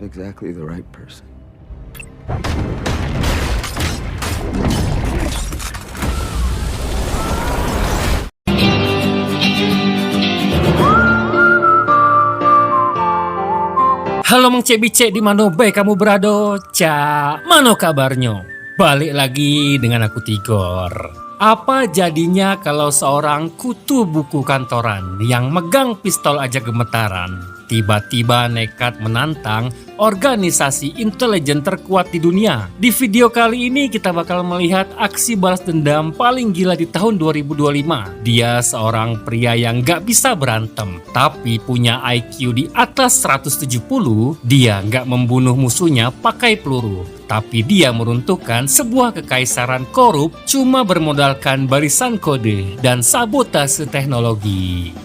exactly the right person. Halo Mang Cebice, di mana bae kamu berado? Mano kabarnya? Balik lagi dengan aku Tigor. Apa jadinya kalau seorang kutu buku kantoran yang megang pistol aja gemetaran tiba-tiba nekat menantang organisasi intelijen terkuat di dunia? Di video kali ini kita bakal melihat aksi balas dendam paling gila di tahun 2025. Dia seorang pria yang gak bisa berantem, tapi punya IQ di atas 170. Dia gak membunuh musuhnya pakai peluru, tapi dia meruntuhkan sebuah kekaisaran korup cuma bermodalkan barisan kode dan sabotase teknologi.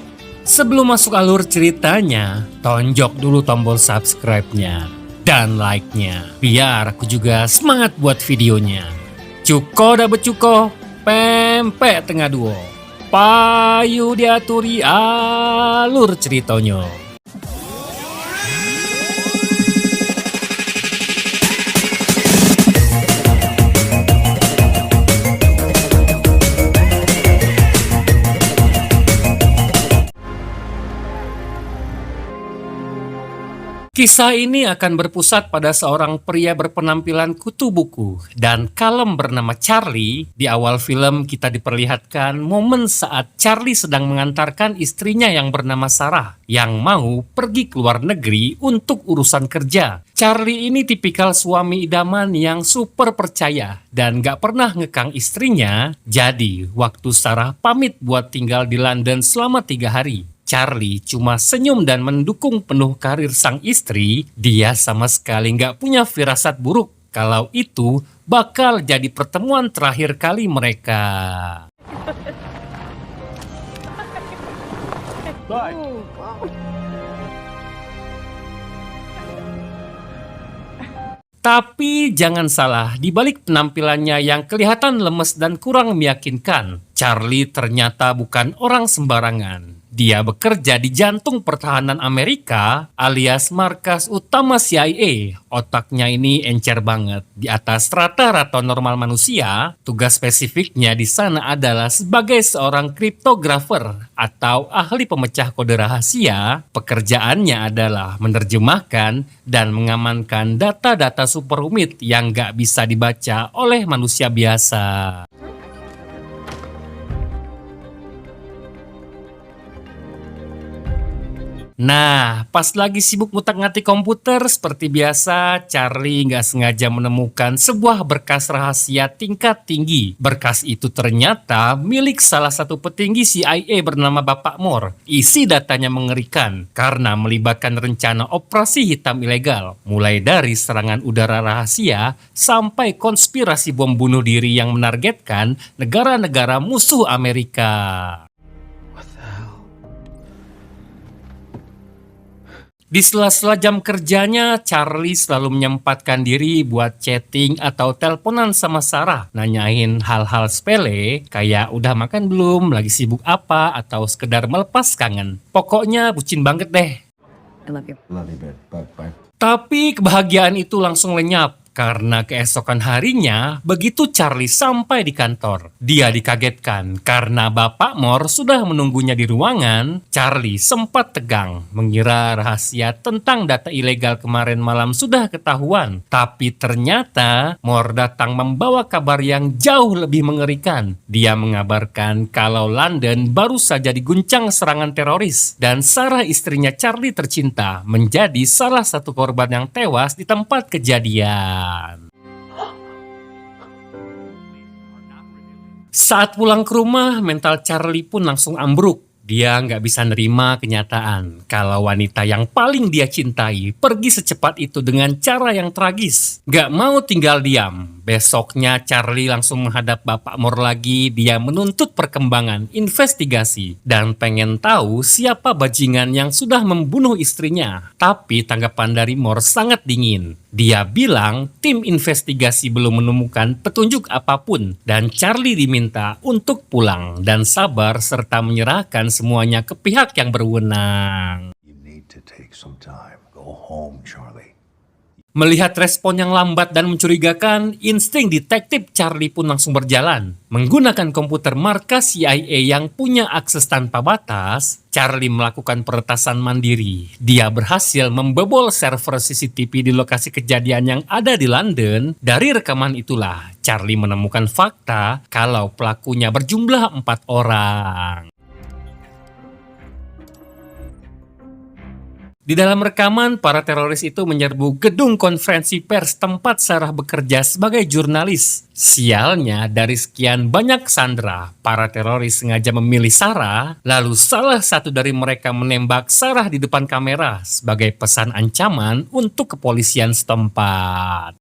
Sebelum masuk alur ceritanya, tonjok dulu tombol subscribe-nya dan like-nya, biar aku juga semangat buat videonya. Cuko dah becuko, pempek tengah duo, payu diaturi alur ceritanya. Kisah ini akan berpusat pada seorang pria berpenampilan kutu buku dan kalem bernama Charlie. Di awal film kita diperlihatkan momen saat Charlie sedang mengantarkan istrinya yang bernama Sarah yang mau pergi ke luar negeri untuk urusan kerja. Charlie ini tipikal suami idaman yang super percaya dan gak pernah ngekang istrinya. Jadi waktu Sarah pamit buat tinggal di London selama 3 hari, Charlie cuma senyum dan mendukung penuh karir sang istri. Dia sama sekali nggak punya firasat buruk kalau itu bakal jadi pertemuan terakhir kali mereka. Tapi jangan salah, di balik penampilannya yang kelihatan lemes dan kurang meyakinkan, Charlie ternyata bukan orang sembarangan. Dia bekerja di jantung pertahanan Amerika alias markas utama CIA. Otaknya ini encer banget. Di atas rata-rata normal manusia, tugas spesifiknya di sana adalah sebagai seorang kriptografer atau ahli pemecah kode rahasia. Pekerjaannya adalah menerjemahkan dan mengamankan data-data super rumit yang gak bisa dibaca oleh manusia biasa. Nah, pas lagi sibuk ngutak-ngatik komputer, seperti biasa, Charlie nggak sengaja menemukan sebuah berkas rahasia tingkat tinggi. Berkas itu ternyata milik salah satu petinggi CIA bernama Bapak Moore. Isi datanya mengerikan karena melibatkan rencana operasi hitam ilegal. Mulai dari serangan udara rahasia sampai konspirasi bom bunuh diri yang menargetkan negara-negara musuh Amerika. Di sela-sela jam kerjanya, Charlie selalu menyempatkan diri buat chatting atau teleponan sama Sarah. Nanyain hal-hal sepele, kayak udah makan belum, lagi sibuk apa, atau sekedar melepas kangen. Pokoknya bucin banget deh. I love you. Love you, babe. Bye. Tapi kebahagiaan itu langsung lenyap. Karena keesokan harinya, begitu Charlie sampai di kantor, dia dikagetkan karena Bapak Moore sudah menunggunya di ruangan. Charlie sempat tegang, mengira rahasia tentang data ilegal kemarin malam sudah ketahuan. Tapi ternyata Moore datang membawa kabar yang jauh lebih mengerikan. Dia mengabarkan kalau London baru saja diguncang serangan teroris dan Sarah, istrinya Charlie tercinta, menjadi salah satu korban yang tewas di tempat kejadian. Saat pulang ke rumah, mental Charlie pun langsung ambruk. Dia nggak bisa nerima kenyataan kalau wanita yang paling dia cintai pergi secepat itu dengan cara yang tragis. Nggak mau tinggal diam. Besoknya Charlie langsung menghadap Bapak Moore lagi. Dia menuntut perkembangan investigasi dan pengen tahu siapa bajingan yang sudah membunuh istrinya. Tapi tanggapan dari Moore sangat dingin. Dia bilang tim investigasi belum menemukan petunjuk apapun dan Charlie diminta untuk pulang dan sabar serta menyerahkan semuanya ke pihak yang berwenang. You need to take some time. Go home, Charlie. Melihat respon yang lambat dan mencurigakan, insting detektif Charlie pun langsung berjalan. Menggunakan komputer markas CIA yang punya akses tanpa batas, Charlie melakukan peretasan mandiri. Dia berhasil membobol server CCTV di lokasi kejadian yang ada di London. Dari rekaman itulah, Charlie menemukan fakta kalau pelakunya berjumlah 4 orang. Di dalam rekaman, para teroris itu menyerbu gedung konferensi pers tempat Sarah bekerja sebagai jurnalis. Sialnya, dari sekian banyak sandera, para teroris sengaja memilih Sarah, lalu salah satu dari mereka menembak Sarah di depan kamera sebagai pesan ancaman untuk kepolisian setempat.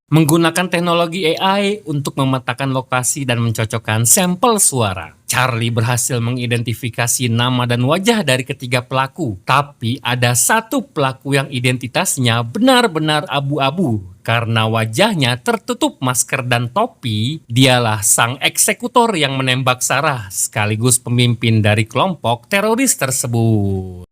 Menggunakan teknologi AI untuk memetakan lokasi dan mencocokkan sampel suara, Charlie berhasil mengidentifikasi nama dan wajah dari ketiga pelaku. Tapi ada satu pelaku yang identitasnya benar-benar abu-abu. Karena wajahnya tertutup masker dan topi, dialah sang eksekutor yang menembak Sarah, sekaligus pemimpin dari kelompok teroris tersebut.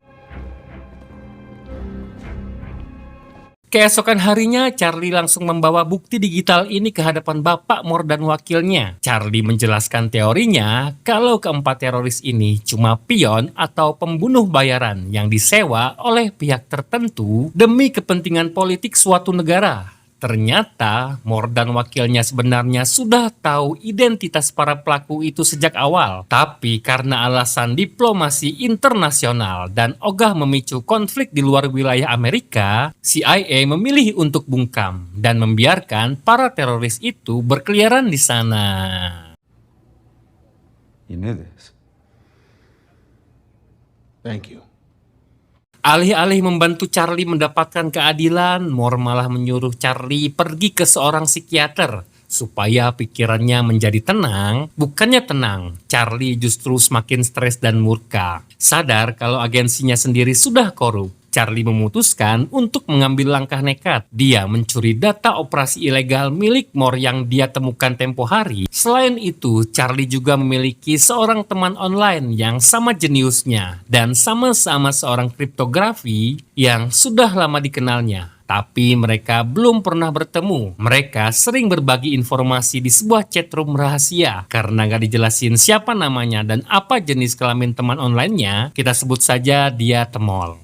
Keesokan harinya, Charlie langsung membawa bukti digital ini ke hadapan Bapak Moore dan wakilnya. Charlie menjelaskan teorinya kalau keempat teroris ini cuma pion atau pembunuh bayaran yang disewa oleh pihak tertentu demi kepentingan politik suatu negara. Ternyata, Moore dan wakilnya sebenarnya sudah tahu identitas para pelaku itu sejak awal. Tapi karena alasan diplomasi internasional dan ogah memicu konflik di luar wilayah Amerika, CIA memilih untuk bungkam dan membiarkan para teroris itu berkeliaran di sana. You knew this. Thank you. Alih-alih membantu Charlie mendapatkan keadilan, Moore malah menyuruh Charlie pergi ke seorang psikiater supaya pikirannya menjadi tenang. Bukannya tenang, Charlie justru semakin stres dan murka. Sadar kalau agensinya sendiri sudah korup, Charlie memutuskan untuk mengambil langkah nekat. Dia mencuri data operasi ilegal milik Moore yang dia temukan tempo hari. Selain itu, Charlie juga memiliki seorang teman online yang sama jeniusnya dan sama-sama seorang kriptografi yang sudah lama dikenalnya. Tapi mereka belum pernah bertemu. Mereka sering berbagi informasi di sebuah chatroom rahasia. Karena gak dijelasin siapa namanya dan apa jenis kelamin teman online-nya, kita sebut saja dia Temol.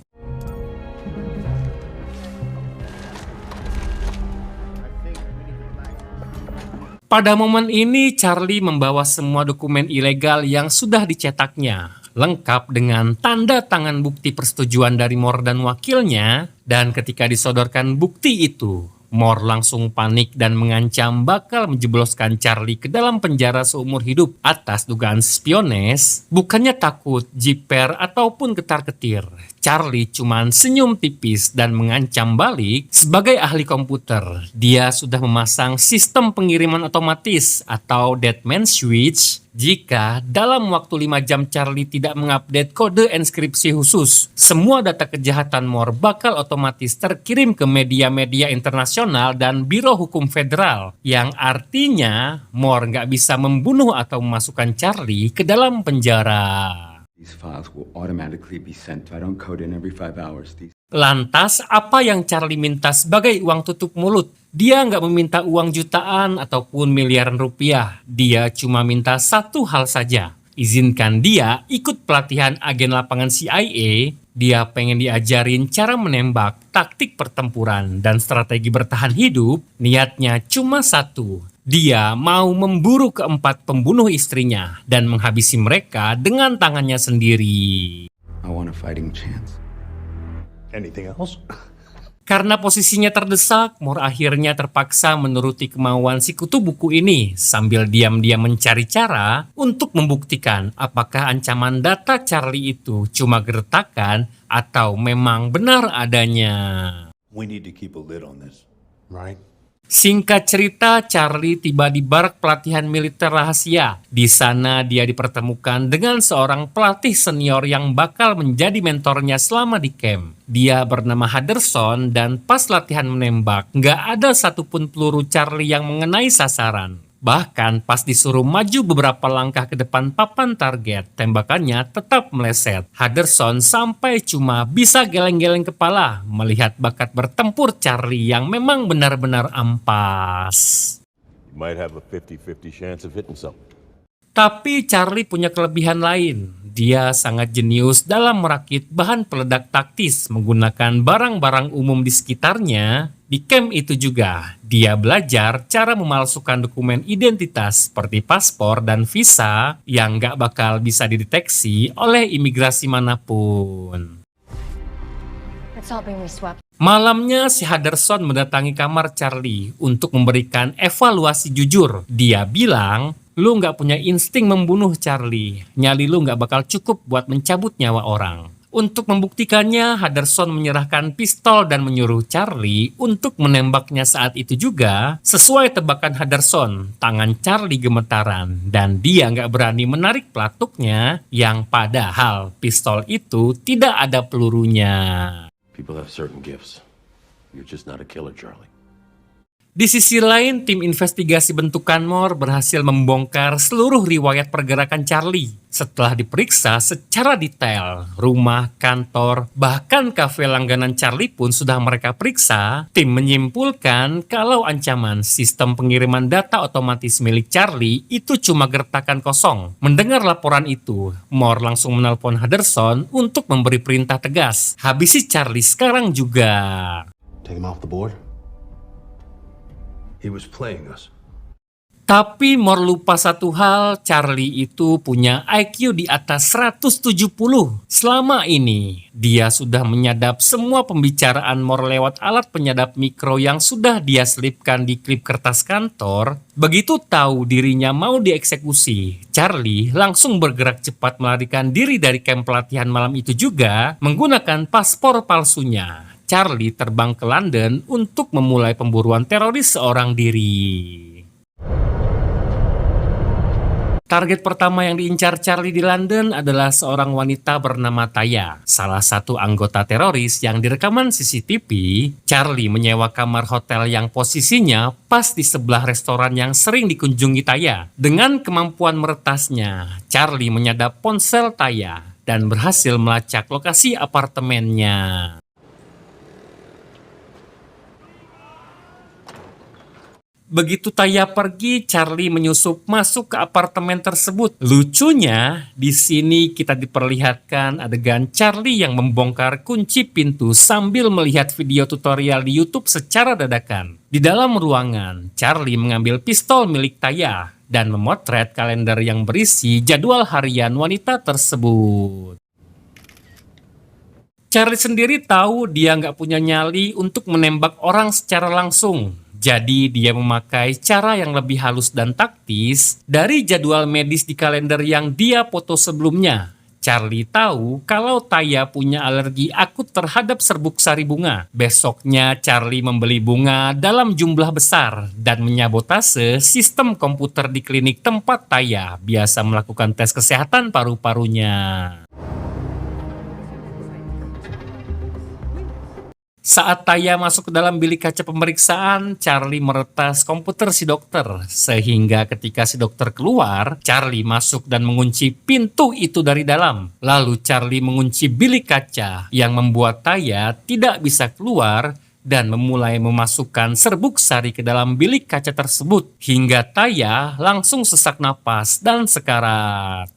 Pada momen ini, Charlie membawa semua dokumen ilegal yang sudah dicetaknya, lengkap dengan tanda tangan bukti persetujuan dari Moore dan wakilnya. Dan ketika disodorkan bukti itu, Moore langsung panik dan mengancam bakal menjebloskan Charlie ke dalam penjara seumur hidup atas dugaan spiones. Bukannya takut, jiper, ataupun ketar-ketir, Charlie cuman senyum tipis dan mengancam balik. Sebagai ahli komputer, dia sudah memasang sistem pengiriman otomatis atau dead man switch. Jika dalam waktu 5 jam Charlie tidak mengupdate kode enskripsi khusus, semua data kejahatan Moore bakal otomatis terkirim ke media-media internasional dan Biro Hukum Federal, yang artinya Moore nggak bisa membunuh atau memasukkan Charlie ke dalam penjara. These files will automatically be sent. I don't code in every 5 hours. Lantas, apa yang Charlie minta sebagai uang tutup mulut? Dia nggak meminta uang jutaan ataupun miliaran rupiah. Dia cuma minta satu hal saja. Izinkan dia ikut pelatihan agen lapangan CIA. Dia pengen diajarin cara menembak, taktik pertempuran, dan strategi bertahan hidup. Niatnya cuma satu. Dia mau memburu keempat pembunuh istrinya dan menghabisi mereka dengan tangannya sendiri. I want a fighting chance. Anything else? Karena posisinya terdesak, Moore akhirnya terpaksa menuruti kemauan si kutu buku ini sambil diam-diam mencari cara untuk membuktikan apakah ancaman data Charlie itu cuma gertakan atau memang benar adanya. We need to keep a lid on this, right? Singkat cerita, Charlie tiba di barak pelatihan militer rahasia. Di sana dia dipertemukan dengan seorang pelatih senior yang bakal menjadi mentornya selama di camp. Dia bernama Henderson dan pas latihan menembak, nggak ada satupun peluru Charlie yang mengenai sasaran. Bahkan pas disuruh maju beberapa langkah ke depan papan target, tembakannya tetap meleset. Henderson sampai cuma bisa geleng-geleng kepala melihat bakat bertempur Charlie yang memang benar-benar ampas. You might have a 50-50 chance of hitting something. Tapi Charlie punya kelebihan lain. Dia sangat jenius dalam merakit bahan peledak taktis menggunakan barang-barang umum di sekitarnya. Di camp itu juga, dia belajar cara memalsukan dokumen identitas seperti paspor dan visa yang gak bakal bisa dideteksi oleh imigrasi manapun. Malamnya si Henderson mendatangi kamar Charlie untuk memberikan evaluasi jujur. Dia bilang, "Lu gak punya insting membunuh Charlie. Nyali lu gak bakal cukup buat mencabut nyawa orang." Untuk membuktikannya, Henderson menyerahkan pistol dan menyuruh Charlie untuk menembaknya saat itu juga. Sesuai tebakan Henderson, tangan Charlie gemetaran dan dia nggak berani menarik pelatuknya yang padahal pistol itu tidak ada pelurunya. People have certain gifts. You're just not a killer, Charlie. Di sisi lain, tim investigasi bentukan Moore berhasil membongkar seluruh riwayat pergerakan Charlie. Setelah diperiksa secara detail, rumah, kantor, bahkan kafe langganan Charlie pun sudah mereka periksa. Tim menyimpulkan kalau ancaman sistem pengiriman data otomatis milik Charlie itu cuma gertakan kosong. Mendengar laporan itu, Moore langsung menelpon Henderson untuk memberi perintah tegas. Habisi Charlie sekarang juga. Take him off the board? He was playing us. Tapi Moore lupa satu hal, Charlie itu punya IQ di atas 170. Selama ini, dia sudah menyadap semua pembicaraan Moore lewat alat penyadap mikro yang sudah dia selipkan di klip kertas kantor. Begitu tahu dirinya mau dieksekusi, Charlie langsung bergerak cepat melarikan diri dari kamp pelatihan malam itu juga menggunakan paspor palsunya. Charlie terbang ke London untuk memulai pemburuan teroris seorang diri. Target pertama yang diincar Charlie di London adalah seorang wanita bernama Taya, salah satu anggota teroris yang direkaman CCTV. Charlie menyewa kamar hotel yang posisinya pas di sebelah restoran yang sering dikunjungi Taya. Dengan kemampuan meretasnya, Charlie menyadap ponsel Taya dan berhasil melacak lokasi apartemennya. Begitu Taya pergi, Charlie menyusup masuk ke apartemen tersebut. Lucunya, di sini kita diperlihatkan adegan Charlie yang membongkar kunci pintu sambil melihat video tutorial di YouTube secara dadakan. Di dalam ruangan, Charlie mengambil pistol milik Taya dan memotret kalender yang berisi jadwal harian wanita tersebut. Charlie sendiri tahu dia nggak punya nyali untuk menembak orang secara langsung. Jadi dia memakai cara yang lebih halus dan taktis dari jadwal medis di kalender yang dia foto sebelumnya. Charlie tahu kalau Taya punya alergi akut terhadap serbuk sari bunga. Besoknya Charlie membeli bunga dalam jumlah besar dan menyabotase sistem komputer di klinik tempat Taya biasa melakukan tes kesehatan paru-parunya. Saat Taya masuk ke dalam bilik kaca pemeriksaan, Charlie meretas komputer si dokter. Sehingga ketika si dokter keluar, Charlie masuk dan mengunci pintu itu dari dalam. Lalu Charlie mengunci bilik kaca yang membuat Taya tidak bisa keluar dan memulai memasukkan serbuk sari ke dalam bilik kaca tersebut. Hingga Taya langsung sesak napas dan sekarat.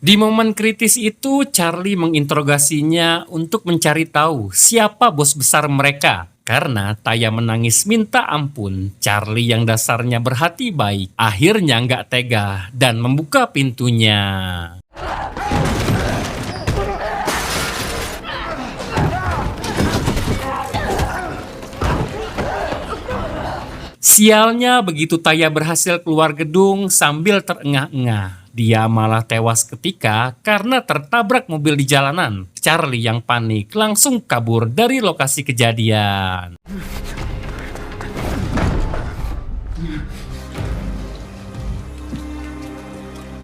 Di momen kritis itu, Charlie menginterogasinya untuk mencari tahu siapa bos besar mereka. Karena Taya menangis minta ampun, Charlie yang dasarnya berhati baik, akhirnya nggak tega dan membuka pintunya. Sialnya begitu Taya berhasil keluar gedung sambil terengah-engah. Dia malah tewas ketika karena tertabrak mobil di jalanan. Charlie yang panik langsung kabur dari lokasi kejadian.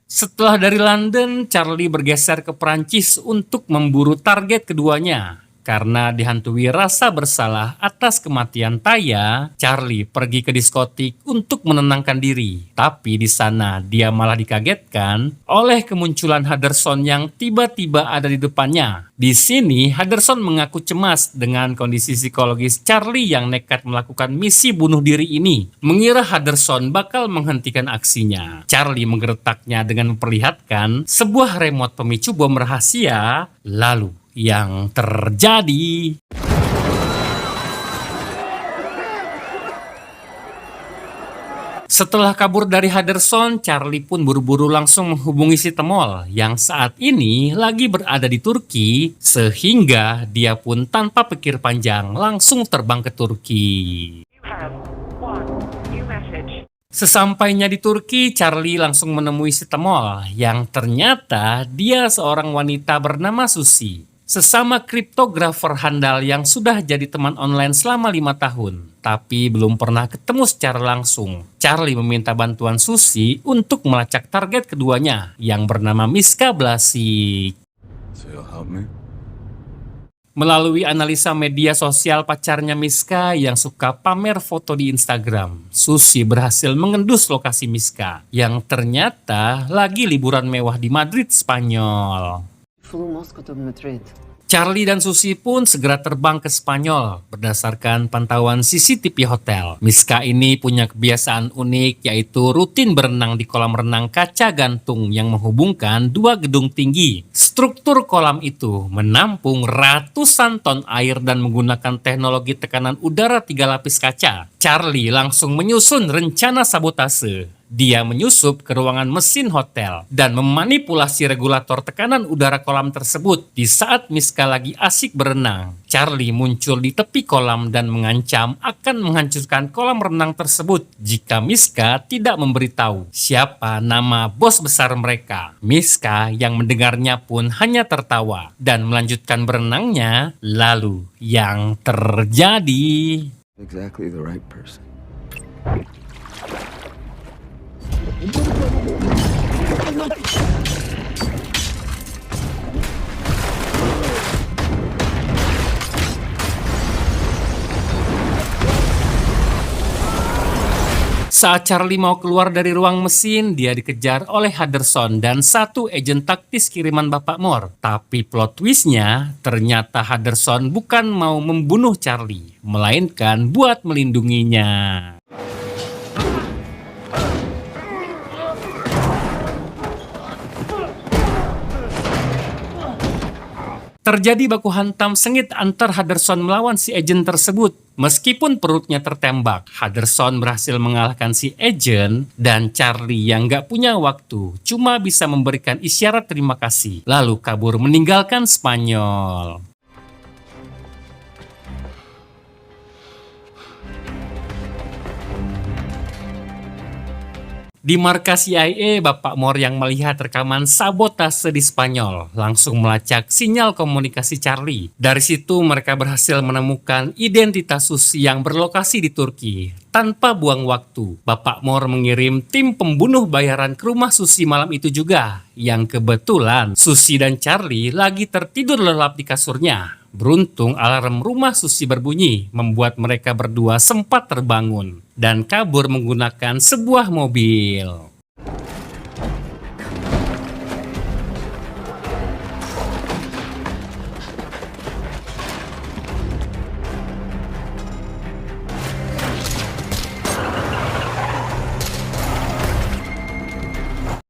Setelah dari London, Charlie bergeser ke Prancis untuk memburu target keduanya. Karena dihantui rasa bersalah atas kematian Taya, Charlie pergi ke diskotik untuk menenangkan diri. Tapi di sana dia malah dikagetkan oleh kemunculan Henderson yang tiba-tiba ada di depannya. Di sini Henderson mengaku cemas dengan kondisi psikologis Charlie yang nekat melakukan misi bunuh diri ini. Mengira Henderson bakal menghentikan aksinya. Charlie menggertaknya dengan memperlihatkan sebuah remote pemicu bom rahasia. Lalu yang terjadi, setelah kabur dari Henderson, Charlie pun buru-buru langsung menghubungi si Temol yang saat ini lagi berada di Turki, sehingga dia pun tanpa pikir panjang langsung terbang ke Turki. Sesampainya di Turki, Charlie langsung menemui si Temol yang ternyata dia seorang wanita bernama Susi. Sesama kriptografer handal yang sudah jadi teman online selama 5 tahun, tapi belum pernah ketemu secara langsung. Charlie meminta bantuan Susi untuk melacak target keduanya yang bernama Miska Blasik. So you'll help me? Melalui analisa media sosial pacarnya Miska yang suka pamer foto di Instagram, Susi berhasil mengendus lokasi Miska yang ternyata lagi liburan mewah di Madrid, Spanyol. Charlie dan Susi pun segera terbang ke Spanyol berdasarkan pantauan CCTV hotel. Miska ini punya kebiasaan unik, yaitu rutin berenang di kolam renang kaca gantung yang menghubungkan 2 gedung tinggi. Struktur kolam itu menampung ratusan ton air dan menggunakan teknologi tekanan udara 3 lapis kaca. Charlie langsung menyusun rencana sabotase. Dia menyusup ke ruangan mesin hotel dan memanipulasi regulator tekanan udara kolam tersebut. Di saat Miska lagi asik berenang, Charlie muncul di tepi kolam dan mengancam akan menghancurkan kolam renang tersebut jika Miska tidak memberitahu siapa nama bos besar mereka. Miska yang mendengarnya pun hanya tertawa dan melanjutkan berenangnya. Lalu yang terjadi, Exactly the right person. saat Charlie mau keluar dari ruang mesin, dia dikejar oleh Henderson dan satu agen taktis kiriman Bapak Moore. Tapi plot twistnya, ternyata Henderson bukan mau membunuh Charlie, melainkan buat melindunginya. Terjadi baku hantam sengit antar Henderson melawan si agen tersebut. Meskipun perutnya tertembak, Henderson berhasil mengalahkan si agen dan Charlie yang gak punya waktu cuma bisa memberikan isyarat terima kasih, lalu kabur meninggalkan Spanyol. Di markas CIA, Bapak Moore yang melihat rekaman sabotase di Spanyol langsung melacak sinyal komunikasi Charlie. Dari situ mereka berhasil menemukan identitas Susi yang berlokasi di Turki. Tanpa buang waktu, Bapak Moore mengirim tim pembunuh bayaran ke rumah Susi malam itu juga. Yang kebetulan Susi dan Charlie lagi tertidur lelap di kasurnya. Beruntung alarm rumah Susi berbunyi, membuat mereka berdua sempat terbangun dan kabur menggunakan sebuah mobil.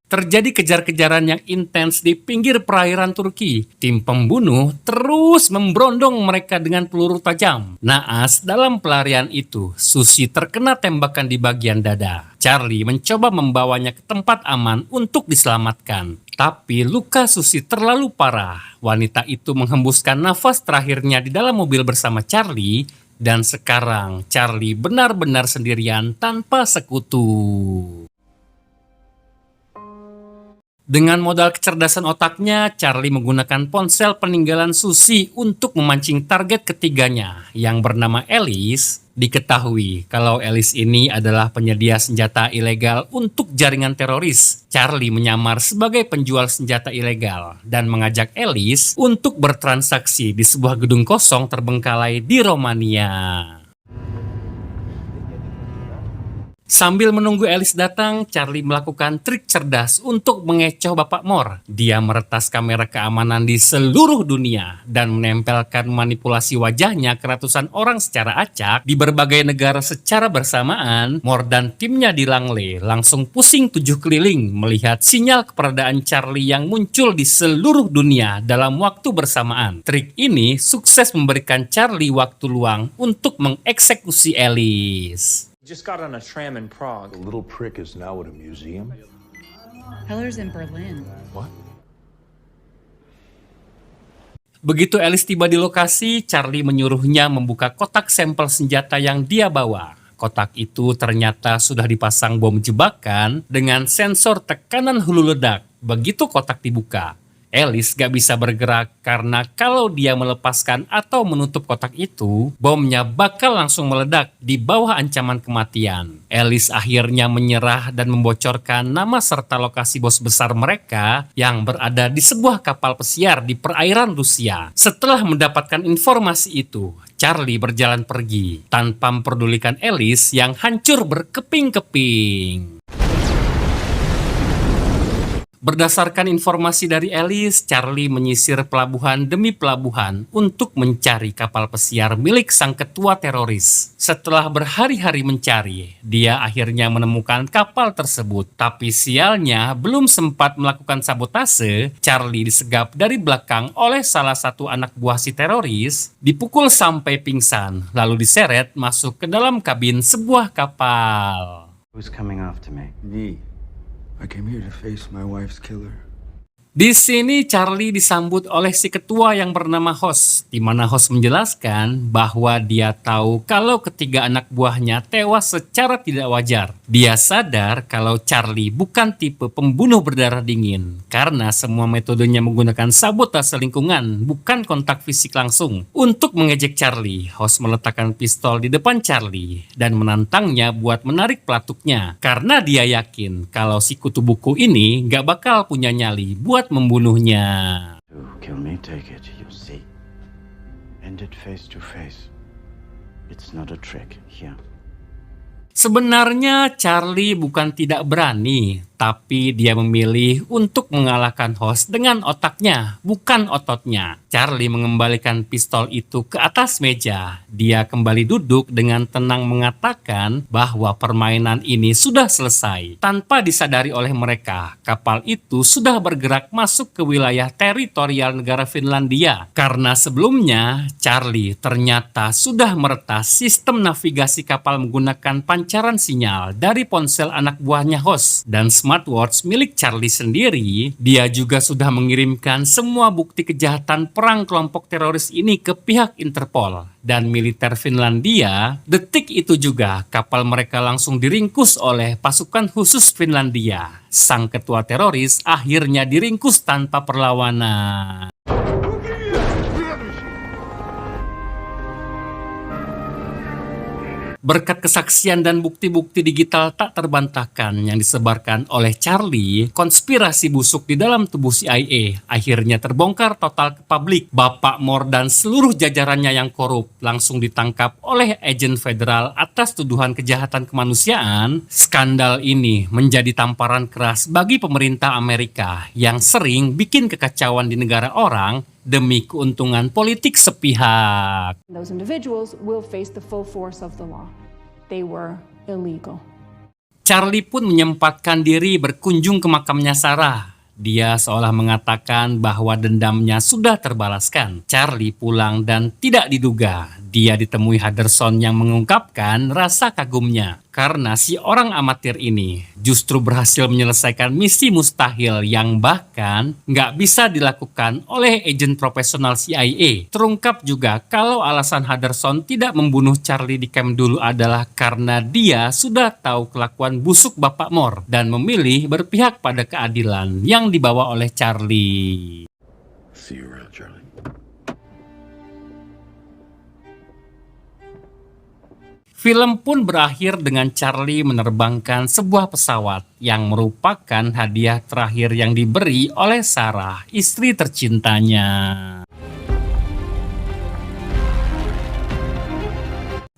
Terjadi kejar-kejaran yang intens di pinggir perairan Turki. Tim pembunuh terus memberondong mereka dengan peluru tajam. Naas dalam pelarian itu, Susi terkena tembakan di bagian dada. Charlie mencoba membawanya ke tempat aman untuk diselamatkan. Tapi luka Susi terlalu parah. Wanita itu menghembuskan nafas terakhirnya di dalam mobil bersama Charlie. Dan sekarang Charlie benar-benar sendirian tanpa sekutu. Dengan modal kecerdasan otaknya, Charlie menggunakan ponsel peninggalan Susie untuk memancing target ketiganya yang bernama Alice. Diketahui kalau Alice ini adalah penyedia senjata ilegal untuk jaringan teroris. Charlie menyamar sebagai penjual senjata ilegal dan mengajak Alice untuk bertransaksi di sebuah gedung kosong terbengkalai di Romania. Sambil menunggu Alice datang, Charlie melakukan trik cerdas untuk mengecoh Bapak Moore. Dia meretas kamera keamanan di seluruh dunia dan menempelkan manipulasi wajahnya ke ratusan orang secara acak di berbagai negara secara bersamaan. Moore dan timnya di Langley langsung pusing 7 keliling melihat sinyal keberadaan Charlie yang muncul di seluruh dunia dalam waktu bersamaan. Trik ini sukses memberikan Charlie waktu luang untuk mengeksekusi Alice. Just got on a tram in Prague. The little prick is now at a museum? Heller's in Berlin. What? Begitu Alice tiba di lokasi, Charlie menyuruhnya membuka kotak sampel senjata yang dia bawa. Kotak itu ternyata sudah dipasang bom jebakan dengan sensor tekanan hulu ledak. Begitu kotak dibuka, Alice gak bisa bergerak karena kalau dia melepaskan atau menutup kotak itu, bomnya bakal langsung meledak di bawah ancaman kematian. Alice akhirnya menyerah dan membocorkan nama serta lokasi bos besar mereka yang berada di sebuah kapal pesiar di perairan Rusia. Setelah mendapatkan informasi itu, Charlie berjalan pergi tanpa memperdulikan Alice yang hancur berkeping-keping. Berdasarkan informasi dari Alice, Charlie menyisir pelabuhan demi pelabuhan untuk mencari kapal pesiar milik sang ketua teroris. Setelah berhari-hari mencari, dia akhirnya menemukan kapal tersebut. Tapi sialnya, belum sempat melakukan sabotase, Charlie disegap dari belakang oleh salah satu anak buah si teroris, dipukul sampai pingsan, lalu diseret masuk ke dalam kabin sebuah kapal. Who's coming after me? Me. I came here to face my wife's killer. Di sini Charlie disambut oleh si ketua yang bernama Hoss, di mana Hoss menjelaskan bahwa dia tahu kalau ketiga anak buahnya tewas secara tidak wajar. Dia sadar kalau Charlie bukan tipe pembunuh berdarah dingin, karena semua metodenya menggunakan sabotase lingkungan, bukan kontak fisik langsung. Untuk mengejek Charlie, Hoss meletakkan pistol di depan Charlie dan menantangnya buat menarik pelatuknya, karena dia yakin kalau si kutu buku ini gak bakal punya nyali buat membunuhnya. To kill me, take it, you see. End it face to face. It's not a trick, here. Sebenarnya Charlie bukan tidak berani, tapi dia memilih untuk mengalahkan Hoss dengan otaknya, bukan ototnya. Charlie mengembalikan pistol itu ke atas meja. Dia kembali duduk dengan tenang mengatakan bahwa permainan ini sudah selesai. Tanpa disadari oleh mereka, kapal itu sudah bergerak masuk ke wilayah teritorial negara Finlandia. Karena sebelumnya, Charlie ternyata sudah meretas sistem navigasi kapal menggunakan pancaran sinyal dari ponsel anak buahnya Hoss dan smartwatch milik Charlie sendiri. Dia juga sudah mengirimkan semua bukti kejahatan perang kelompok teroris ini ke pihak Interpol dan militer Finlandia. Detik itu juga kapal mereka langsung diringkus oleh pasukan khusus Finlandia. Sang ketua teroris akhirnya diringkus tanpa perlawanan. Berkat kesaksian dan bukti-bukti digital tak terbantahkan yang disebarkan oleh Charlie, konspirasi busuk di dalam tubuh CIA akhirnya terbongkar total ke publik. Bapak Moore dan seluruh jajarannya yang korup langsung ditangkap oleh agen federal atas tuduhan kejahatan kemanusiaan. Skandal ini menjadi tamparan keras bagi pemerintah Amerika yang sering bikin kekacauan di negara orang demi keuntungan politik sepihak. Those individuals will face the full force of the law. They were illegal. Charlie pun menyempatkan diri berkunjung ke makamnya Sarah. Dia seolah mengatakan bahwa dendamnya sudah terbalaskan. Charlie pulang dan tidak diduga dia ditemui Henderson yang mengungkapkan rasa kagumnya. Karena si orang amatir ini justru berhasil menyelesaikan misi mustahil yang bahkan nggak bisa dilakukan oleh agen profesional CIA. Terungkap juga kalau alasan Henderson tidak membunuh Charlie di camp dulu adalah karena dia sudah tahu kelakuan busuk Bapak Moore dan memilih berpihak pada keadilan yang dibawa oleh Charlie. See you around, Charlie. Film pun berakhir dengan Charlie menerbangkan sebuah pesawat yang merupakan hadiah terakhir yang diberi oleh Sarah, istri tercintanya.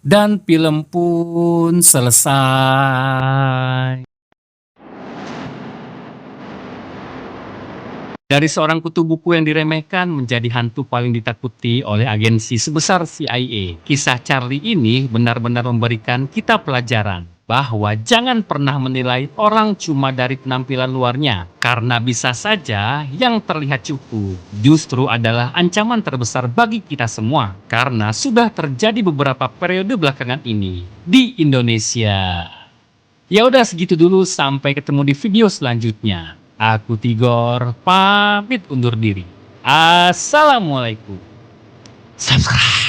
Dan film pun selesai. Dari seorang kutu buku yang diremehkan menjadi hantu paling ditakuti oleh agensi sebesar CIA. Kisah Charlie ini benar-benar memberikan kita pelajaran bahwa jangan pernah menilai orang cuma dari penampilan luarnya. Karena bisa saja yang terlihat cupu justru adalah ancaman terbesar bagi kita semua. Karena sudah terjadi beberapa periode belakangan ini di Indonesia. Ya udah segitu dulu, sampai ketemu di video selanjutnya. Aku Tigor, pamit undur diri. Assalamualaikum. Subscribe.